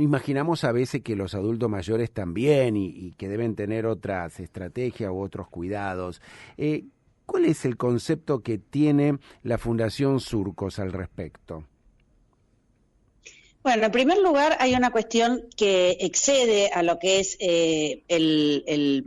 imaginamos a veces que los adultos mayores también y que deben tener otras estrategias u otros cuidados. ¿Cuál es el concepto que tiene la Fundación Surcos al respecto? Bueno, en primer lugar hay una cuestión que excede a lo que es el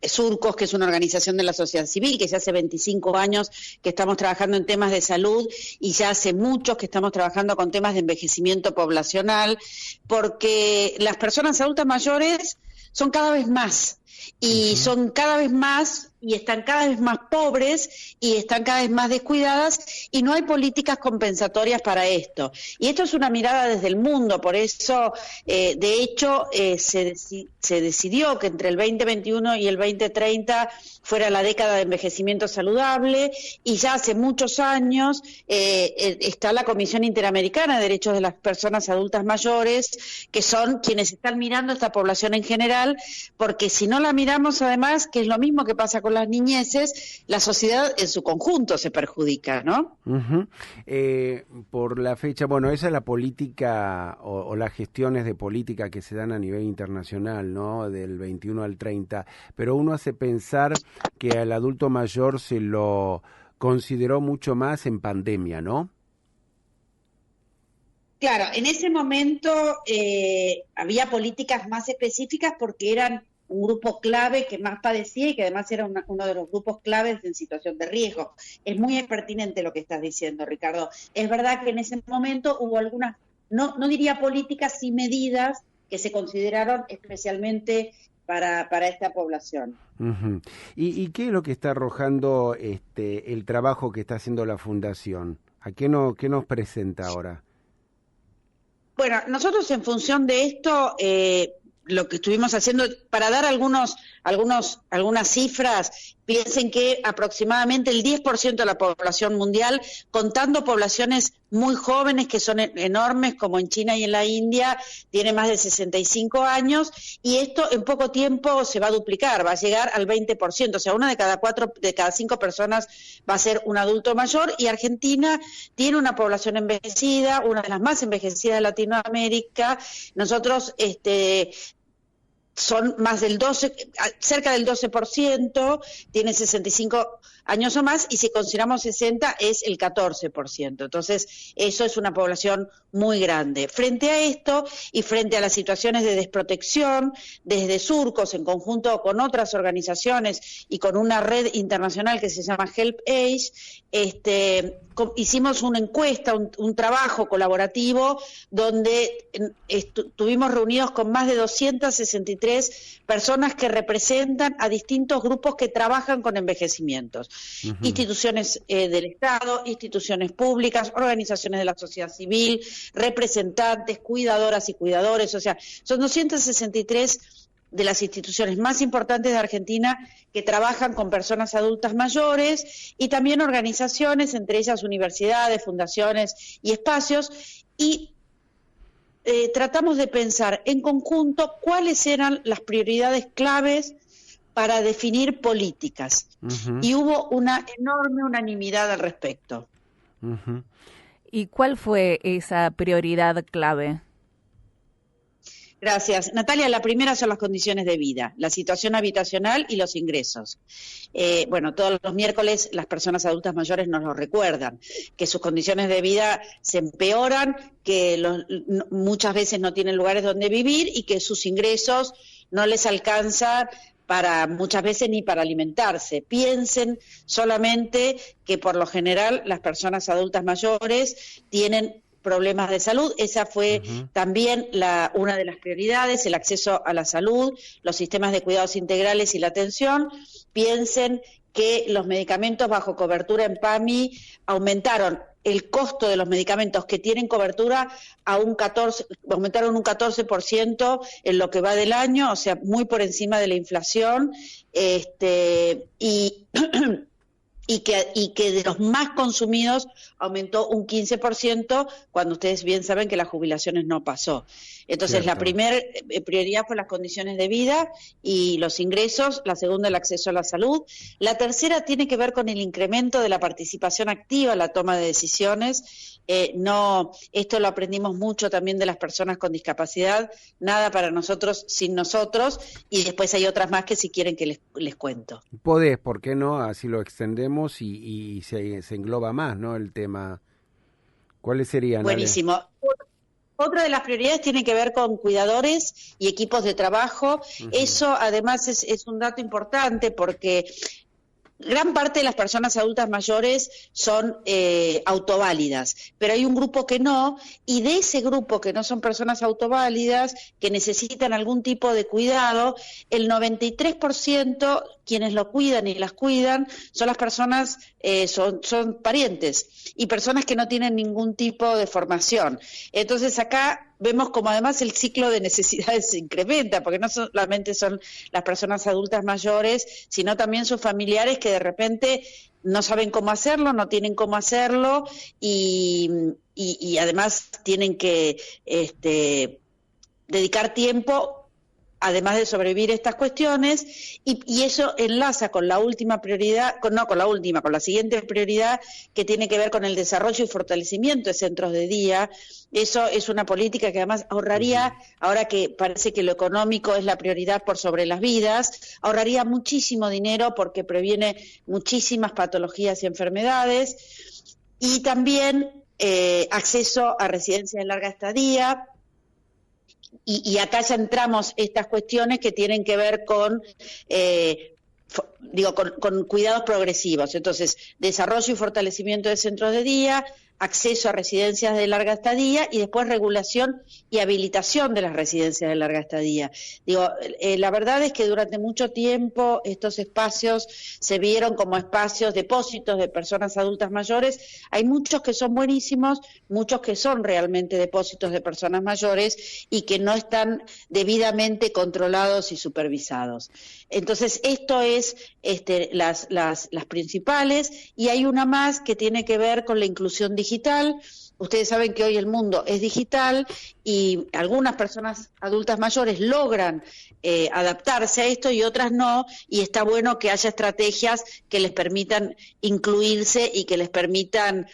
Surcos, que es una organización de la sociedad civil, que ya hace 25 años que estamos trabajando en temas de salud y ya hace muchos que estamos trabajando con temas de envejecimiento poblacional, porque las personas adultas mayores son cada vez más y son cada vez más y están cada vez más pobres y están cada vez más descuidadas y no hay políticas compensatorias para esto. Y esto es una mirada desde el mundo, por eso, de hecho, se decidió que entre el 2021 y el 2030 fuera la década de envejecimiento saludable y ya hace muchos años está la Comisión Interamericana de Derechos de las Personas Adultas Mayores, que son quienes están mirando esta población en general, porque si no la miramos además, que es lo mismo que pasa con las niñeces, la sociedad en su conjunto se perjudica, ¿no? Por la fecha, bueno, esa es la política o las gestiones de política que se dan a nivel internacional, ¿no? Del 21 al 30, pero uno hace pensar que al adulto mayor se lo consideró mucho más en pandemia, ¿no? Claro, en ese momento había políticas más específicas porque eran un grupo clave que más padecía y que además era uno de los grupos claves en situación de riesgo. Es muy pertinente lo que estás diciendo, Ricardo. Es verdad que en ese momento hubo algunas, no diría políticas, sí medidas que se consideraron especialmente para esta población. Uh-huh. ¿Y qué es lo que está arrojando el trabajo que está haciendo la Fundación? ¿Qué nos presenta ahora? Bueno, nosotros en función de esto, lo que estuvimos haciendo, para dar algunas cifras, piensen que aproximadamente el 10% de la población mundial, contando poblaciones muy jóvenes que son enormes, como en China y en la India, tiene más de 65 años, y esto en poco tiempo se va a duplicar, va a llegar al 20%, o sea, una de cada 5 personas va a ser un adulto mayor, y Argentina tiene una población envejecida, una de las más envejecidas de Latinoamérica. Nosotros son más del 12, cerca del 12%, tiene 65 años o más, y si consideramos 60 es el 14%. Entonces, eso es una población muy grande. Frente a esto y frente a las situaciones de desprotección, desde Surcos, en conjunto con otras organizaciones y con una red internacional que se llama Help Age, hicimos una encuesta, un trabajo colaborativo donde estuvimos reunidos con más de 263 personas que representan a distintos grupos que trabajan con envejecimientos. Uh-huh. Instituciones del Estado, instituciones públicas, organizaciones de la sociedad civil, representantes, cuidadoras y cuidadores, o sea, son 263 de las instituciones más importantes de Argentina que trabajan con personas adultas mayores y también organizaciones, entre ellas universidades, fundaciones y espacios, y tratamos de pensar en conjunto cuáles eran las prioridades claves para definir políticas. Uh-huh. Y hubo una enorme unanimidad al respecto. Uh-huh. ¿Y cuál fue esa prioridad clave? Gracias. Natalia, la primera son las condiciones de vida, la situación habitacional y los ingresos. Todos los miércoles las personas adultas mayores nos lo recuerdan, que sus condiciones de vida se empeoran, que muchas veces no tienen lugares donde vivir y que sus ingresos no les alcanzan muchas veces ni para alimentarse. Piensen solamente que por lo general las personas adultas mayores tienen problemas de salud. Esa fue uh-huh. también una de las prioridades, el acceso a la salud, los sistemas de cuidados integrales y la atención. Piensen que los medicamentos bajo cobertura en PAMI aumentaron el costo de los medicamentos que tienen cobertura aumentaron un 14% en lo que va del año, o sea, muy por encima de la inflación, y que de los más consumidos aumentó un 15%, cuando ustedes bien saben que las jubilaciones no pasó. Entonces, cierto. La primera prioridad fue las condiciones de vida y los ingresos, la segunda el acceso a la salud, la tercera tiene que ver con el incremento de la participación activa en la toma de decisiones. no, esto lo aprendimos mucho también de las personas con discapacidad, nada para nosotros sin nosotros, y después hay otras más que si quieren que les cuento. Podés, ¿por qué no? Así lo extendemos y se engloba más, ¿no? El tema. ¿Cuáles serían, Ale? Buenísimo. Otra de las prioridades tiene que ver con cuidadores y equipos de trabajo. Eso además es un dato importante porque gran parte de las personas adultas mayores son autoválidas, pero hay un grupo que no, y de ese grupo que no son personas autoválidas, que necesitan algún tipo de cuidado, el 93% quienes lo cuidan y las cuidan son las personas, son parientes y personas que no tienen ningún tipo de formación. Entonces acá vemos como además el ciclo de necesidades se incrementa, porque no solamente son las personas adultas mayores, sino también sus familiares que de repente no saben cómo hacerlo, no tienen cómo hacerlo y además tienen que dedicar tiempo además de sobrevivir estas cuestiones, y eso enlaza con la última prioridad, con la siguiente prioridad, que tiene que ver con el desarrollo y fortalecimiento de centros de día. Eso es una política que además ahorraría, ahora que parece que lo económico es la prioridad por sobre las vidas, ahorraría muchísimo dinero porque previene muchísimas patologías y enfermedades, y también acceso a residencias de larga estadía. Y acá ya entramos estas cuestiones que tienen que ver con con cuidados progresivos. Entonces, desarrollo y fortalecimiento de centros de día, acceso a residencias de larga estadía y después regulación y habilitación de las residencias de larga estadía. La verdad es que durante mucho tiempo estos espacios se vieron como espacios, depósitos de personas adultas mayores. Hay muchos que son buenísimos, muchos que son realmente depósitos de personas mayores y que no están debidamente controlados y supervisados. Entonces, esto es las principales, y hay una más que tiene que ver con la inclusión digital. Ustedes saben que hoy el mundo es digital y algunas personas adultas mayores logran adaptarse a esto y otras no, y está bueno que haya estrategias que les permitan incluirse y que les permitan,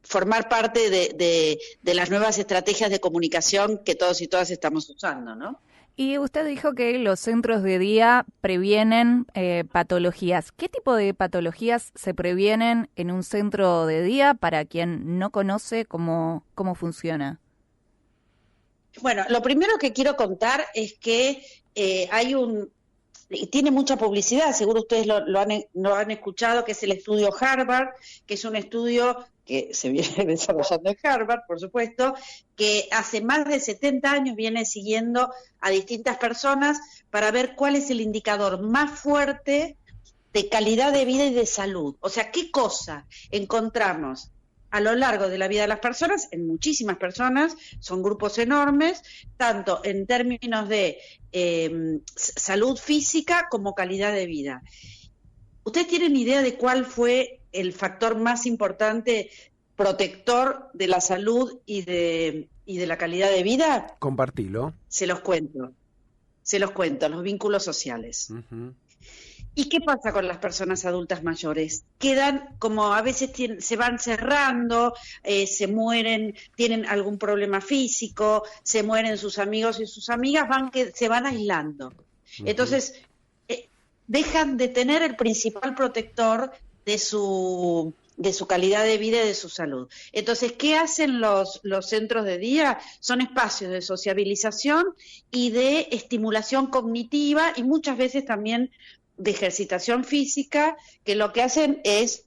formar parte de las nuevas estrategias de comunicación que todos y todas estamos usando, ¿no? Y usted dijo que los centros de día previenen patologías. ¿Qué tipo de patologías se previenen en un centro de día para quien no conoce cómo funciona? Bueno, lo primero que quiero contar es que tiene mucha publicidad, seguro ustedes lo han escuchado, que es el estudio Harvard, que es un estudio que se viene desarrollando en Harvard, por supuesto, que hace más de 70 años viene siguiendo a distintas personas para ver cuál es el indicador más fuerte de calidad de vida y de salud. O sea, ¿qué cosa encontramos a lo largo de la vida de las personas? En muchísimas personas, son grupos enormes, tanto en términos de salud física como calidad de vida. ¿Ustedes tienen idea de cuál fue el factor más importante protector de la salud y de la calidad de vida? Compartilo. Se los cuento, los vínculos sociales. Uh-huh. ¿Y qué pasa con las personas adultas mayores? Quedan como a veces se van cerrando, se mueren, tienen algún problema físico, se mueren sus amigos y sus amigas, se van aislando. Uh-huh. Entonces, dejan de tener el principal protector de su calidad de vida y de su salud. Entonces, ¿qué hacen los centros de día? Son espacios de sociabilización y de estimulación cognitiva y muchas veces también de ejercitación física, que lo que hacen es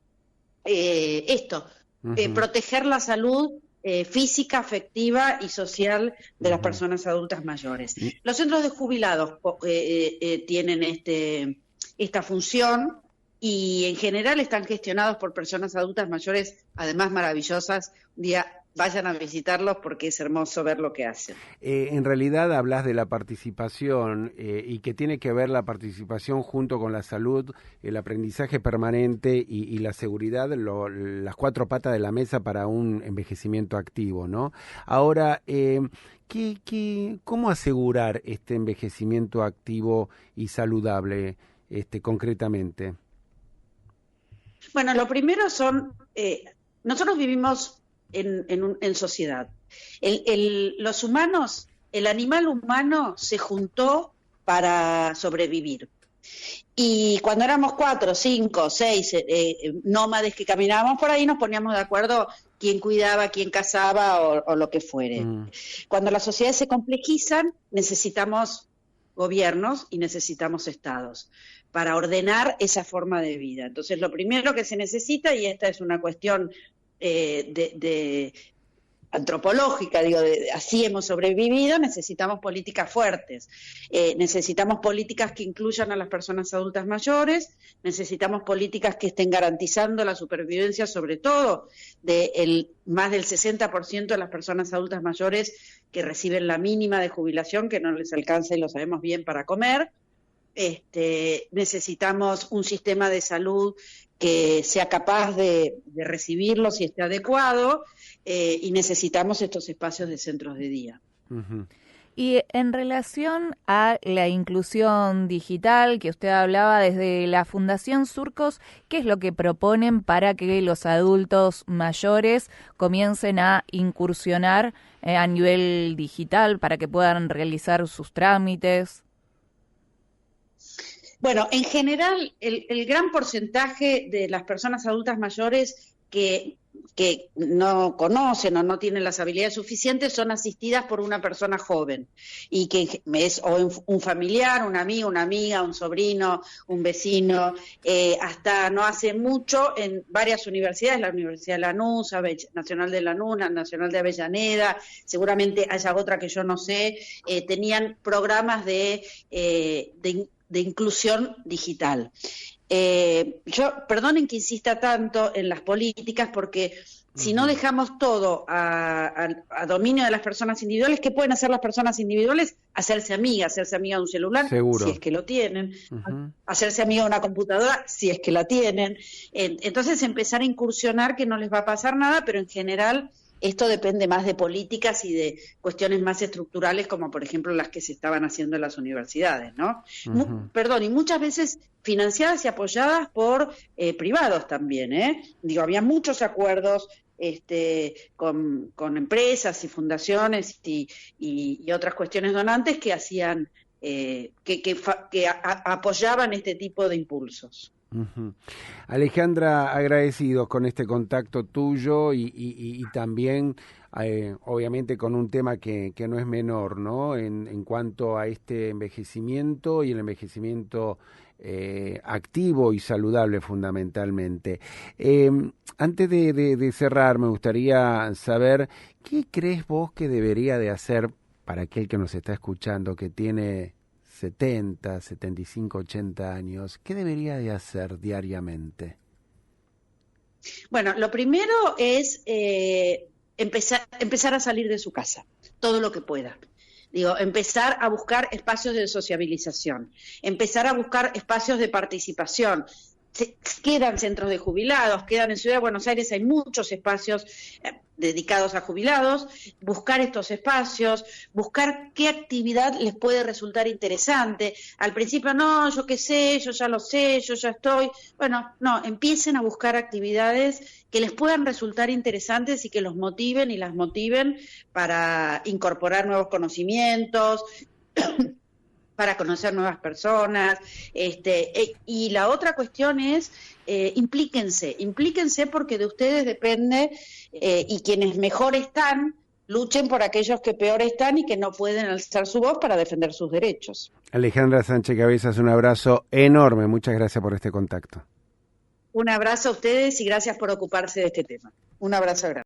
proteger la salud física, afectiva y social de las personas adultas mayores. Los centros de jubilados tienen esta función y en general están gestionados por personas adultas mayores, además maravillosas. Un día vayan a visitarlos porque es hermoso ver lo que hacen. En realidad hablas de la participación y que tiene que ver la participación junto con la salud, el aprendizaje permanente y la seguridad, las cuatro patas de la mesa para un envejecimiento activo, ¿no? Ahora, ¿cómo asegurar este envejecimiento activo y saludable concretamente? Bueno, lo primero son, nosotros vivimos en sociedad. Los humanos, el animal humano se juntó para sobrevivir. Y cuando éramos 4, 5, 6 nómades que caminábamos por ahí, nos poníamos de acuerdo quién cuidaba, quién cazaba o lo que fuere. Cuando las sociedades se complejizan, necesitamos gobiernos y necesitamos estados para ordenar esa forma de vida. Entonces, lo primero que se necesita, y esta es una cuestión de antropológica, así hemos sobrevivido, necesitamos políticas fuertes, necesitamos políticas que incluyan a las personas adultas mayores, necesitamos políticas que estén garantizando la supervivencia, sobre todo de más del 60% de las personas adultas mayores que reciben la mínima de jubilación, que no les alcanza, y lo sabemos bien, para comer. Necesitamos un sistema de salud que sea capaz de recibirlos y esté adecuado, y necesitamos estos espacios de centros de día. Uh-huh. Y en relación a la inclusión digital que usted hablaba desde la Fundación Surcos, ¿qué es lo que proponen para que los adultos mayores comiencen a incursionar a nivel digital, para que puedan realizar sus trámites? Bueno, en general, el gran porcentaje de las personas adultas mayores que no conocen o no tienen las habilidades suficientes son asistidas por una persona joven, y que es o un familiar, un amigo, una amiga, un sobrino, un vecino. Hasta no hace mucho, en varias universidades, la Universidad de Lanús, Nacional de Lanús, Nacional de Avellaneda, seguramente haya otra que yo no sé, tenían programas de inclusión digital. Perdonen que insista tanto en las políticas, porque si no dejamos todo a dominio de las personas individuales, ¿qué pueden hacer las personas individuales? Hacerse amiga de un celular, seguro, si es que lo tienen, hacerse amiga de una computadora, si es que la tienen. Entonces empezar a incursionar, que no les va a pasar nada, pero en general esto depende más de políticas y de cuestiones más estructurales, como por ejemplo las que se estaban haciendo en las universidades, ¿no? Y muchas veces financiadas y apoyadas por privados también, ¿eh? Había muchos acuerdos con empresas y fundaciones y otras cuestiones donantes que hacían, que apoyaban este tipo de impulsos. Uh-huh. Alejandra, agradecidos con este contacto tuyo y también obviamente con un tema que no es menor, ¿no? En cuanto a este envejecimiento y el envejecimiento activo y saludable fundamentalmente. Antes de cerrar, me gustaría saber qué crees vos que debería de hacer para aquel que nos está escuchando, que tiene 70, 75, 80 años, ¿qué debería de hacer diariamente? Bueno, lo primero es empezar a salir de su casa, todo lo que pueda. Empezar a buscar espacios de sociabilización, empezar a buscar espacios de participación. Quedan centros de jubilados, quedan en Ciudad de Buenos Aires, hay muchos espacios dedicados a jubilados. Buscar estos espacios, buscar qué actividad les puede resultar interesante. Al principio, no, yo qué sé, yo ya lo sé, yo ya estoy. Bueno, no, empiecen a buscar actividades que les puedan resultar interesantes y que los motiven y las motiven para incorporar nuevos conocimientos, para conocer nuevas personas. Y la otra cuestión es implíquense porque de ustedes depende, y quienes mejor están, luchen por aquellos que peor están y que no pueden alzar su voz para defender sus derechos. Alejandra Sánchez Cabezas, un abrazo enorme, muchas gracias por este contacto. Un abrazo a ustedes y gracias por ocuparse de este tema. Un abrazo grande.